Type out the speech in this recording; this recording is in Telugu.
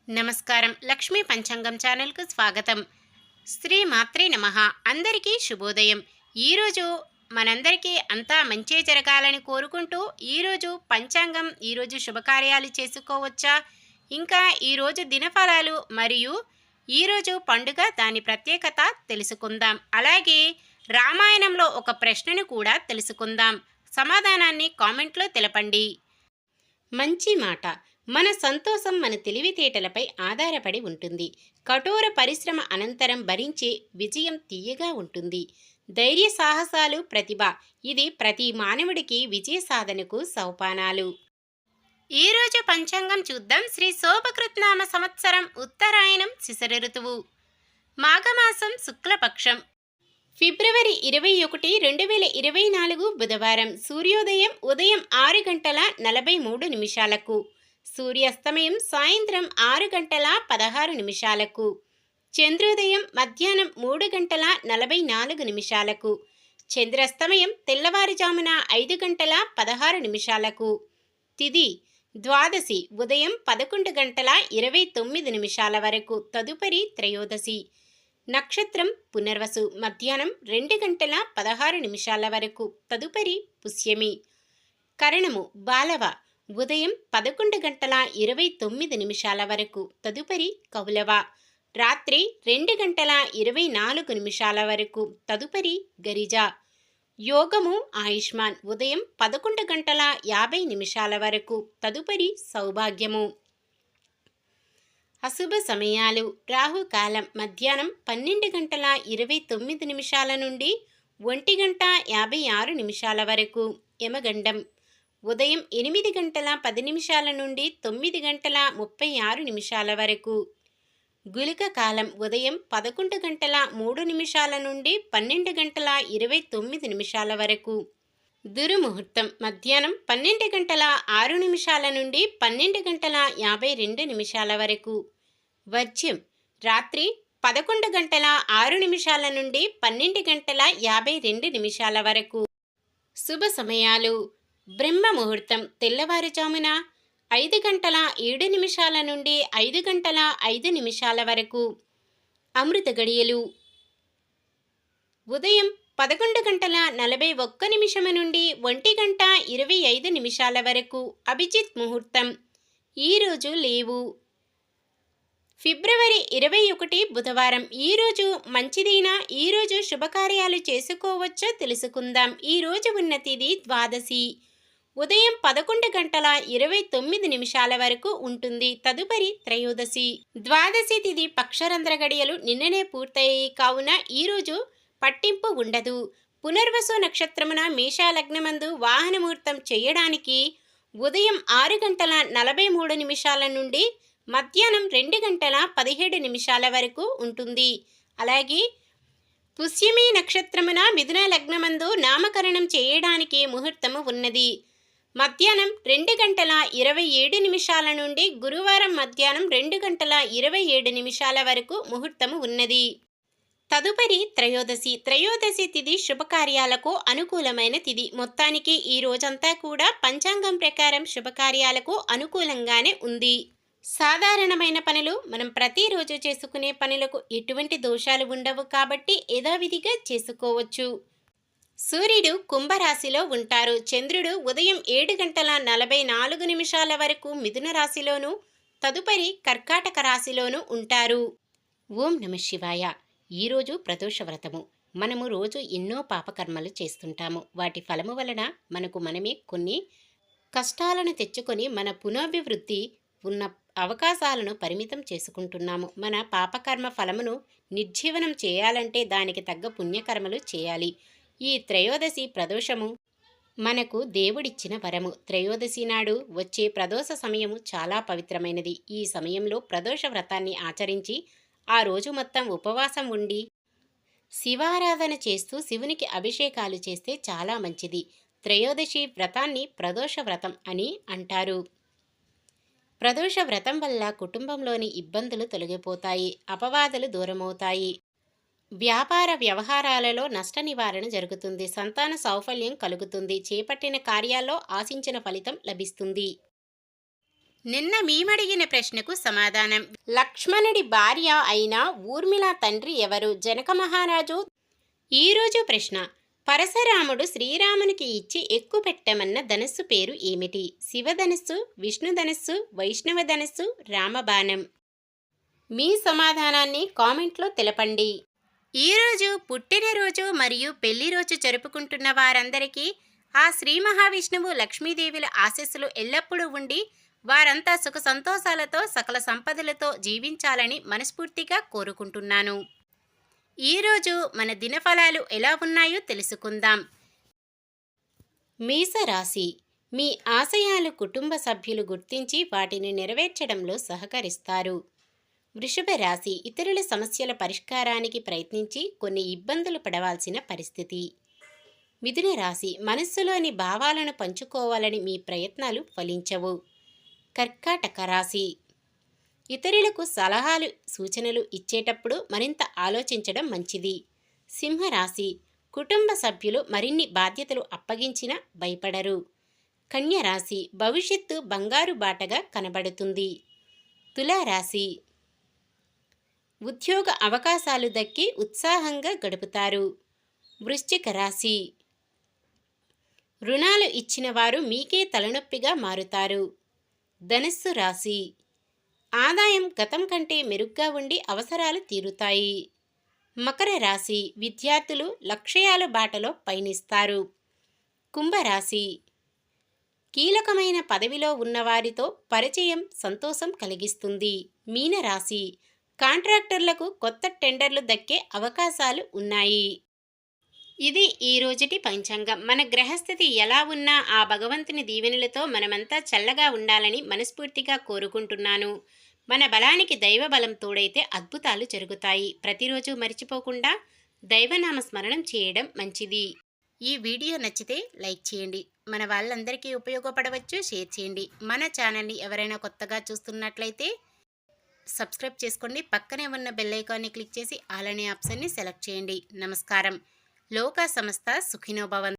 నమస్కారం. లక్ష్మీ పంచాంగం ఛానల్కు స్వాగతం. శ్రీ మాత్రే నమః. అందరికీ శుభోదయం. ఈరోజు మనందరికీ అంతా మంచే జరగాలని కోరుకుంటూ ఈరోజు పంచాంగం, ఈరోజు శుభకార్యాలు చేసుకోవచ్చా, ఇంకా ఈరోజు దినఫలాలు మరియు ఈరోజు పండుగ దాని ప్రత్యేకత తెలుసుకుందాం. అలాగే రామాయణంలో ఒక ప్రశ్నను కూడా తెలుసుకుందాం. సమాధానాన్ని కామెంట్లో తెలపండి. మంచి మాట. మన సంతోషం మన తెలివితేటలపై ఆధారపడి ఉంటుంది. కఠోర పరిశ్రమ అనంతరం భరించే విజయం తీయగా ఉంటుంది. ధైర్య సాహసాలు, ప్రతిభ ఇది ప్రతి మానవుడికి విజయ సాధనకు సోపానాలు. ఈరోజు పంచాంగం చూద్దాం. శ్రీ శోభకృత్నామ సంవత్సరం ఉత్తరాయణం, శిశిర ఋతువు, మాఘమాసం, శుక్లపక్షం, ఫిబ్రవరి 21, 2024 బుధవారం. సూర్యోదయం ఉదయం 6 గంటల 43 నిమిషాలకు, సూర్యాస్తమయం సాయంత్రం 6 గంటల 16 నిమిషాలకు, చంద్రోదయం మధ్యాహ్నం 3 గంటల 44 నిమిషాలకు, చంద్రాస్తమయం తెల్లవారుజామున 5 గంటల 16 నిమిషాలకు. తిథి ద్వాదశి ఉదయం 11 గంటల 29 నిమిషాల వరకు, తదుపరి త్రయోదశి. నక్షత్రం పునర్వసు మధ్యాహ్నం 2 గంటల 16 నిమిషాల వరకు, తదుపరి పుష్యమి. కరణము బాలవ ఉదయం 11 గంటల 29 నిమిషాల వరకు, తదుపరి కౌలవ. రాత్రి 2 గంటల 24 నిమిషాల వరకు, తదుపరి గరిజ. యోగము ఆయుష్మాన్ ఉదయం 11 గంటల 50 నిమిషాల వరకు, తదుపరి సౌభాగ్యము. అశుభ సమయాలు. రాహుకాలం మధ్యాహ్నం 12 గంటల 29 నిమిషాల నుండి 1 గంట 56 నిమిషాల వరకు. యమగండం ఉదయం 8 గంటల 10 నిమిషాల నుండి 9 గంటల 36 నిమిషాల వరకు. గుళిక కాలం ఉదయం 11 గంటల 3 నిమిషాల నుండి 12 గంటల 29 నిమిషాల వరకు. దుర్ముహూర్తం మధ్యాహ్నం 12 గంటల 6 నిమిషాల నుండి 12 గంటల 52 నిమిషాల వరకు. వర్జ్యం రాత్రి 11 గంటల 6 నిమిషాల నుండి 12 గంటల 52 నిమిషాల వరకు. శుభ సమయాలు. బ్రహ్మ ముహూర్తం తెల్లవారుజామున 5 గంటల 7 నిమిషాల నుండి 5 గంటల 5 నిమిషాల వరకు. అమృత గడియలు ఉదయం 11 గంటల 41 నిమిషం నుండి 1 గంట 25 నిమిషాల వరకు. అభిజిత్ ముహూర్తం ఈరోజు లేవు. ఫిబ్రవరి 21 బుధవారం. ఈరోజు మంచిదైనా ఈరోజు శుభకార్యాలు చేసుకోవచ్చో తెలుసుకుందాం. ఈరోజు ఉన్న తిథి ద్వాదశి ఉదయం 11 గంటల 29 నిమిషాల వరకు ఉంటుంది, తదుపరి త్రయోదశి. ద్వాదశి తిథి పక్షరంధ్ర గడియలు నిన్ననే పూర్తయ్యాయి కావున ఈరోజు పట్టింపు ఉండదు. పునర్వసు నక్షత్రమున మేషాలగ్నమందు వాహనముహూర్తం చేయడానికి ఉదయం 6 గంటల 43 నిమిషాల నుండి మధ్యాహ్నం 2 గంటల 17 నిమిషాల వరకు ఉంటుంది. అలాగే పుష్యమి నక్షత్రమున మిథున లగ్నమందు నామకరణం చేయడానికి ముహూర్తము ఉన్నది. మధ్యాహ్నం 2 గంటల 27 నిమిషాల నుండి గురువారం మధ్యాహ్నం 2 గంటల 27 నిమిషాల వరకు ముహూర్తము ఉన్నది. తదుపరి త్రయోదశి. త్రయోదశి తిథి శుభకార్యాలకు అనుకూలమైన తిథి. మొత్తానికి ఈ రోజంతా కూడా పంచాంగం ప్రకారం శుభకార్యాలకు అనుకూలంగానే ఉంది. సాధారణమైన పనులు మనం ప్రతిరోజు చేసుకునే పనులకు ఎటువంటి దోషాలు ఉండవు కాబట్టి యథావిధిగా చేసుకోవచ్చు. సూర్యుడు కుంభరాశిలో ఉంటారు. చంద్రుడు ఉదయం 7 గంటల 44 నిమిషాల వరకు మిథున రాశిలోను, తదుపరి కర్కాటక రాశిలోను ఉంటారు. ఓం నమ శివాయ. ఈరోజు ప్రదోష వ్రతము. మనము రోజు ఎన్నో పాపకర్మలు చేస్తుంటాము. వాటి ఫలము వలన మనకు మనమే కొన్ని కష్టాలను తెచ్చుకొని మన పునఃభివృద్ధి ఉన్న అవకాశాలను పరిమితం చేసుకుంటున్నాము. మన పాపకర్మ ఫలమును నిర్జీవనం చేయాలంటే దానికి తగ్గ పుణ్యకర్మలు చేయాలి. ఈ త్రయోదశి ప్రదోషము మనకు దేవుడిచ్చిన వరము. త్రయోదశి నాడు వచ్చే ప్రదోష సమయము చాలా పవిత్రమైనది. ఈ సమయంలో ప్రదోష వ్రతాన్ని ఆచరించి ఆ రోజు మొత్తం ఉపవాసం ఉండి శివారాధన చేస్తూ శివునికి అభిషేకాలు చేస్తే చాలా మంచిది. త్రయోదశి వ్రతాన్ని ప్రదోష వ్రతం అని అంటారు. ప్రదోష వ్రతం వల్ల కుటుంబంలోని ఇబ్బందులు తొలగిపోతాయి, అపవాదులు దూరమవుతాయి, వ్యాపార వ్యవహారాలలో నష్ట నివారణ జరుగుతుంది, సంతాన సౌఫల్యం కలుగుతుంది, చేపట్టిన కార్యాల్లో ఆశించిన ఫలితం లభిస్తుంది. నిన్న మేమడిగిన ప్రశ్నకు సమాధానం. లక్ష్మణుడి భార్య అయిన ఊర్మిళ తండ్రి ఎవరు? జనక మహారాజు. ఈరోజు ప్రశ్న: పరశురాముడు శ్రీరామునికి ఇచ్చి ఎక్కుపెట్టమన్న ధనస్సు పేరు ఏమిటి? శివధనస్సు, విష్ణుధనస్సు, వైష్ణవ ధనస్సు, రామబాణం. మీ సమాధానాన్ని కామెంట్లో తెలపండి. ఈరోజు పుట్టినరోజు మరియు పెళ్లి రోజు జరుపుకుంటున్న వారందరికీ ఆ శ్రీ మహావిష్ణువు లక్ష్మీదేవుల ఆశీస్సులు ఎల్లప్పుడూ ఉండి వారంతా సుఖ సంతోషాలతో సకల సంపదలతో జీవించాలని మనస్ఫూర్తిగా కోరుకుంటున్నాను. ఈరోజు మన దినఫలాలు ఎలా ఉన్నాయో తెలుసుకుందాం. మేషరాశి. మీ ఆశయాలు కుటుంబ సభ్యులు గుర్తించి వాటిని నెరవేర్చడంలో సహకరిస్తారు. వృషభ రాశి. ఇతరుల సమస్యల పరిష్కారానికి ప్రయత్నించి కొన్ని ఇబ్బందులు పడవలసిన పరిస్థితి. మిథున రాశి. మనస్సులోని భావాలను పంచుకోవాలని మీ ప్రయత్నాలు ఫలించవు. కర్కాటక రాశి. ఇతరులకు సలహాలు సూచనలు ఇచ్చేటప్పుడు మరింత ఆలోచించడం మంచిది. సింహరాశి. కుటుంబ సభ్యులు మరిన్ని బాధ్యతలు అప్పగించినా భయపడరు. కన్య రాశి. భవిష్యత్తు బంగారు బాటగా కనబడుతుంది. తులారాశి. ఉద్యోగ అవకాశాలు దక్కి ఉత్సాహంగా గడుపుతారు. వృశ్చిక రాశి. రుణాలు ఇచ్చిన వారు మీకే తలనొప్పిగా మారుతారు. ధనుస్సు రాశి. ఆదాయం గతం కంటే మెరుగ్గా ఉండి అవసరాలు తీరుతాయి. మకర రాశి. విద్యార్థులు లక్ష్యాల బాటలో పయనిస్తారు. కుంభరాశి. కీలకమైన పదవిలో ఉన్నవారితో పరిచయం సంతోషం కలిగిస్తుంది. మీనరాశి. కాంట్రాక్టర్లకు కొత్త టెండర్లు దక్కే అవకాశాలు ఉన్నాయి. ఇది ఈ రోజుటి పంచాంగం. మన గ్రహస్థితి ఎలా ఉన్నా ఆ భగవంతుని దీవెనలతో మనమంతా చల్లగా ఉండాలని మనస్ఫూర్తిగా కోరుకుంటున్నాను. మన బలానికి దైవ బలం తోడైతే అద్భుతాలు జరుగుతాయి. ప్రతిరోజు మర్చిపోకుండా దైవనామ స్మరణం చేయడం మంచిది. ఈ వీడియో నచ్చితే లైక్ చేయండి. మన వాళ్ళందరికీ ఉపయోగపడవచ్చు, షేర్ చేయండి. మన ఛానల్ని ఎవరైనా కొత్తగా చూస్తున్నట్లయితే సబ్స్క్రైబ్ చేసుకోండి. పక్కనే ఉన్న బెల్ ఐకాన్ని క్లిక్ చేసి ఆల్ అనే ఆప్షన్ని సెలెక్ట్ చేయండి. నమస్కారం. లోకా సమస్త సుఖినో భవంతు.